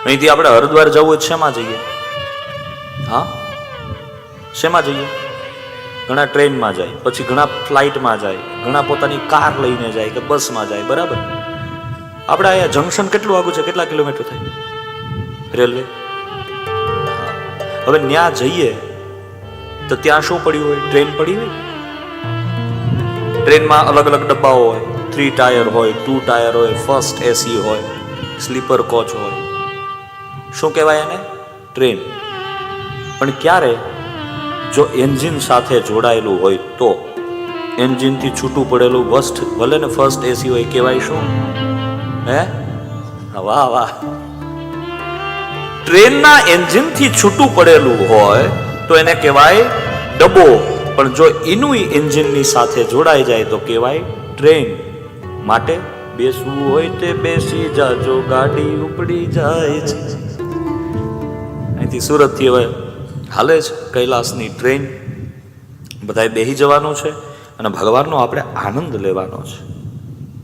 અહીંથી આપણે હરિદ્વાર જવું છે, શેમાં જઈએ? હા, શેમાં જઈએ? ઘણા ટ્રેનમાં જાય, પછી ઘણા ફ્લાઇટમાં જાય, ઘણા પોતાની કાર લઈને જાય કે બસમાં જાય, બરાબર? આપણે અહીંયા જંકશન કેટલું આગું છે? કેટલા કિલોમીટર થાય રેલવે? હવે ત્યાં જઈએ તો ત્યાં શું પડ્યું હોય? ટ્રેન પડી હોય. ટ્રેનમાં અલગ અલગ ડબ્બાઓ હોય, 3 ટાયર હોય, 2 ટાયર હોય, ફર્સ્ટ એસી હોય, સ્લીપર કોચ હોય. શું કહેવાય એને? ટ્રેન. પણ ક્યારે? જો એન્જિન સાથે જોડાયેલું હોય તો. એન્જિનથી છૂટું પડેલું ભલે ને ફર્સ્ટ એસી હોય, કહેવાય શું? હે? વાહ વાહ. ટ્રેનના એન્જિનથી છૂટું પડેલું હોય તો એને કહેવાય ડબ્બો. પણ જો એનું એન્જિનની સાથે જોડાઈ જાય તો કહેવાય ટ્રેન. માટે બેસવું હોય તે બેસી જાજો, ગાડી ઉપડી જાય છે. અહીંથી સુરતથી હવે હાલે છે કૈલાસની ટ્રેન. બધાએ બેસી જવાનું છે અને ભગવાનનો આપણે આનંદ લેવાનો છે.